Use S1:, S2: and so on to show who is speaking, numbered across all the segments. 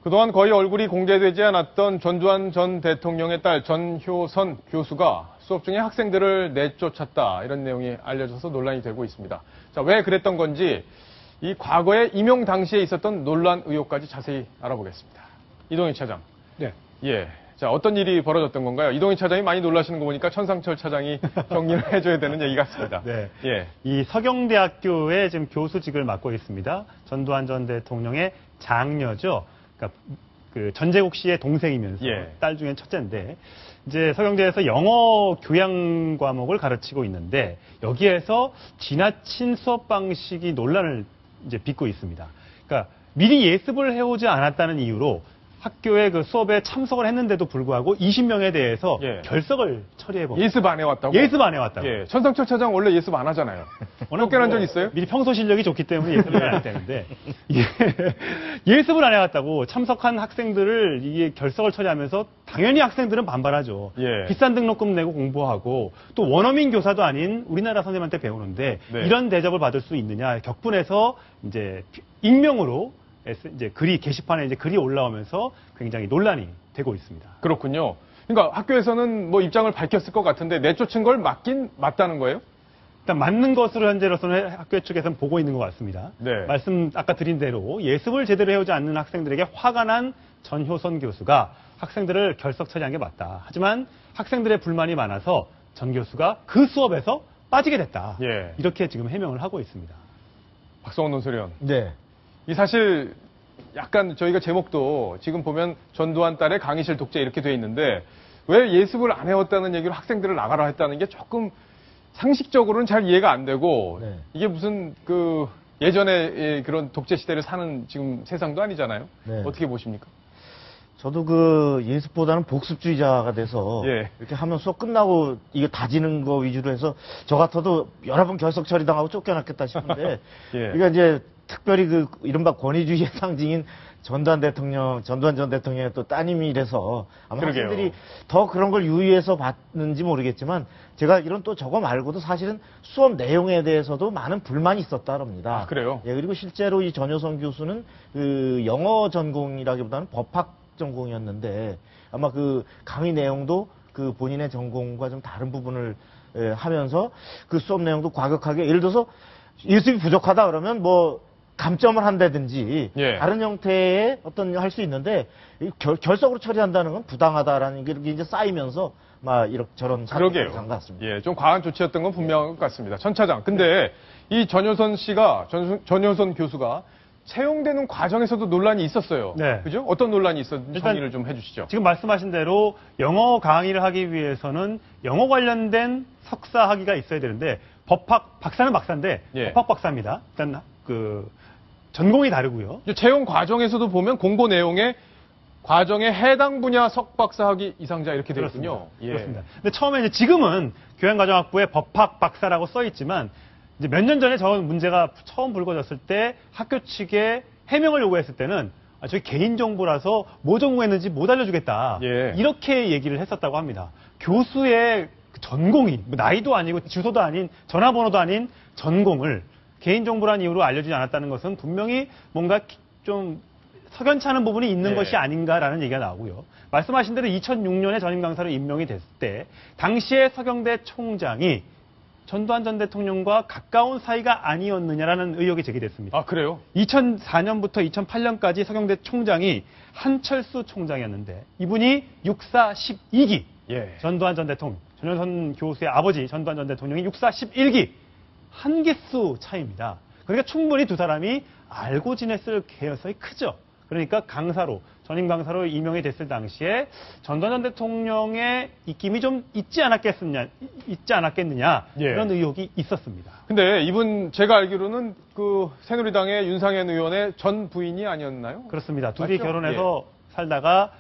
S1: 그동안 거의 얼굴이 공개되지 않았던 전두환 전 대통령의 딸 전효선 교수가 수업 중에 학생들을 내쫓았다. 이런 내용이 알려져서 논란이 되고 있습니다. 자, 왜 그랬던 건지 이 과거에 임용 당시에 있었던 논란 의혹까지 자세히 알아보겠습니다. 이동희 차장.
S2: 네.
S1: 예. 자, 어떤 일이 벌어졌던 건가요? 이동희 차장이 많이 놀라시는 거 보니까 천상철 차장이 정리를 해줘야 되는 얘기 같습니다.
S2: 네.
S1: 예.
S2: 이 서경대학교에 지금 교수직을 맡고 있습니다. 전두환 전 대통령의 장녀죠. 그러니까 그 전제국 씨의 동생이면서
S1: 예.
S2: 딸 중에 첫째인데 이제 서경대에서 영어 교양 과목을 가르치고 있는데 여기에서 지나친 수업 방식이 논란을 이제 빚고 있습니다. 그러니까 미리 예습을 해오지 않았다는 이유로 학교에 그 수업에 참석을 했는데도 불구하고 20명에 대해서
S1: 예.
S2: 결석을 처리해봅니다.
S1: 예습 안 해왔다고?
S2: 예습 안 해왔다고.
S1: 예. 천상철 차장 원래 예습 안 하잖아요. 쫓겨난 적 있어요?
S2: 미리 평소 실력이 좋기 때문에 예습을 안 했다는데 예습을 안 해왔다고 참석한 학생들을 이게 결석을 처리하면서 당연히 학생들은 반발하죠.
S1: 예.
S2: 비싼 등록금 내고 공부하고 또 원어민 교사도 아닌 우리나라 선생님한테 배우는데
S1: 네.
S2: 이런 대접을 받을 수 있느냐 격분해서 이제 익명으로 이제 글이 게시판에 이제 글이 올라오면서 굉장히 논란이 되고 있습니다.
S1: 그렇군요. 그러니까 학교에서는 뭐 입장을 밝혔을 것 같은데 내쫓은 걸 맞긴 맞다는 거예요?
S2: 일단 맞는 것으로 현재로서는 학교 측에서는 보고 있는 것 같습니다.
S1: 네.
S2: 말씀 아까 드린 대로 예습을 제대로 해오지 않는 학생들에게 화가 난 전효선 교수가 학생들을 결석 처리한 게 맞다. 하지만 학생들의 불만이 많아서 전 교수가 그 수업에서 빠지게 됐다.
S1: 예.
S2: 이렇게 지금 해명을 하고 있습니다.
S1: 박성원 논설위원.
S3: 네.
S1: 이 사실 약간 저희가 제목도 지금 보면 전두환 딸의 강의실 독재 이렇게 돼 있는데 왜 예습을 안 해왔다는 얘기로 학생들을 나가라 했다는 게 조금 상식적으로는 잘 이해가 안 되고
S3: 네.
S1: 이게 무슨 그 예전에 그런 독재 시대를 사는 지금 세상도 아니잖아요.
S3: 네.
S1: 어떻게 보십니까?
S3: 저도 그 예습보다는 복습주의자가 돼서
S1: 예.
S3: 이렇게 하면 수업 끝나고 이거 다지는 거 위주로 해서 저 같아도 여러 번 결석 처리당하고 쫓겨났겠다 싶은데
S1: 예.
S3: 그러니까 이제 특별히 그 이른바 권위주의의 상징인 전두환 전 대통령의 또 따님이라서 아마
S1: 그러게요.
S3: 학생들이 더 그런 걸 유의해서 봤는지 모르겠지만 제가 이런 또 저거 말고도 사실은 수업 내용에 대해서도 많은 불만이 있었다랍니다.
S1: 아, 그래요?
S3: 예, 그리고 실제로 이 전효선 교수는 그 영어 전공이라기보다는 법학 전공이었는데 아마 그 강의 내용도 그 본인의 전공과 좀 다른 부분을 하면서 그 수업 내용도 과격하게 예를 들어서 예습이 부족하다 그러면 뭐 감점을 한다든지
S1: 예.
S3: 다른 형태의 어떤 할 수 있는데 결석으로 처리한다는 건 부당하다라는 게 이제 쌓이면서 막 이렇게 저런
S1: 그러게요.
S3: 간 것 같습니다.
S1: 예, 좀 과한 조치였던 건 분명한 것 같습니다. 천 차장. 근데 이 전효선 씨가 전효선 교수가 채용되는 과정에서도 논란이 있었어요.
S2: 네.
S1: 그죠? 어떤 논란이 있었는지
S2: 일단
S1: 정리를 좀 해주시죠.
S2: 지금 말씀하신 대로 영어 강의를 하기 위해서는 영어 관련된 석사 학위가 있어야 되는데 법학 박사는 박사인데
S1: 예.
S2: 법학 박사입니다. 일단 그 전공이 다르고요.
S1: 채용 과정에서도 보면 공고 내용에 과정에 해당 분야 석박사 학위 이상자 이렇게 되어 있군요. 예.
S2: 그렇습니다. 근데 처음에 이제 지금은 교양과정학부에 법학 박사라고 써 있지만 이제 몇 년 전에 저 문제가 처음 불거졌을 때 학교 측에 해명을 요구했을 때는 저희 개인정보라서 뭐 전공했는지 못 알려주겠다.
S1: 예.
S2: 이렇게 얘기를 했었다고 합니다. 교수의 전공이 뭐 나이도 아니고 주소도 아닌 전화번호도 아닌 전공을 개인정보란 이유로 알려주지 않았다는 것은 분명히 뭔가 좀 석연치 않은 부분이 있는
S1: 예.
S2: 것이 아닌가라는 얘기가 나오고요. 말씀하신 대로 2006년에 전임 강사로 임명이 됐을 때 당시에 서경대 총장이 전두환 전 대통령과 가까운 사이가 아니었느냐라는 의혹이 제기됐습니다.
S1: 아, 그래요?
S2: 2004년부터 2008년까지 서경대 총장이 한철수 총장이었는데 이분이 육사 12기
S1: 예.
S2: 전두환 전 대통령, 전효선 교수의 아버지 전두환 전 대통령이 육사 11기 한 개수 차이입니다. 그러니까 충분히 두 사람이 알고 지냈을 가능성이 크죠. 그러니까 강사로, 전임 강사로 임명이 됐을 당시에 전두환 전 대통령의 입김이 좀 있지 않았겠느냐
S1: 예.
S2: 이런 의혹이 있었습니다.
S1: 근데 이분 제가 알기로는 그 새누리당의 윤상현 의원의 전 부인이 아니었나요?
S2: 그렇습니다. 둘이
S1: 맞죠?
S2: 결혼해서 살다가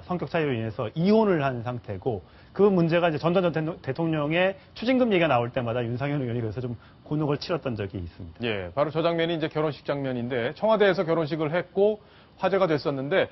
S2: 성격 차이로 인해서 이혼을 한 상태고 그 문제가 이제 전두환 전 대통령의 추징금 얘기가 나올 때마다 윤상현 의원이 그래서 좀 곤혹을 치렀던 적이 있습니다.
S1: 예, 바로 저 장면이 이제 결혼식 장면인데 청와대에서 결혼식을 했고 화제가 됐었는데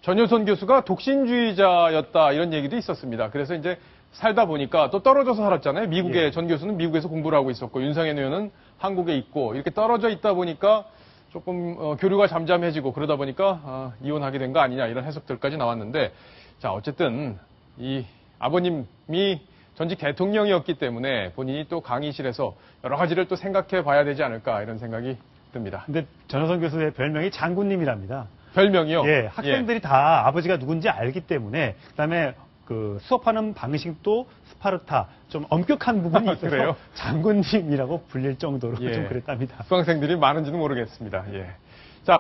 S1: 전효선 교수가 독신주의자였다 이런 얘기도 있었습니다. 그래서 이제 살다 보니까 또 떨어져서 살았잖아요. 미국에
S2: 예.
S1: 전 교수는 미국에서 공부를 하고 있었고 윤상현 의원은 한국에 있고 이렇게 떨어져 있다 보니까 조금 교류가 잠잠해지고 그러다 보니까 이혼하게 된 거 아니냐 이런 해석들까지 나왔는데 자 어쨌든 이 아버님이 전직 대통령이었기 때문에 본인이 또 강의실에서 여러 가지를 또 생각해 봐야 되지 않을까 이런 생각이 듭니다.
S2: 근데 전효선 교수의 별명이 장군님이랍니다.
S1: 별명이요?
S2: 예, 학생들이 다 아버지가 누군지 알기 때문에 그다음에 그 수업하는 방식도 스파르타 좀 엄격한 부분이 있어서
S1: 그래요?
S2: 장군님이라고 불릴 정도로
S1: 예.
S2: 좀 그랬답니다.
S1: 수강생들이 많은지는 모르겠습니다. 예. 자.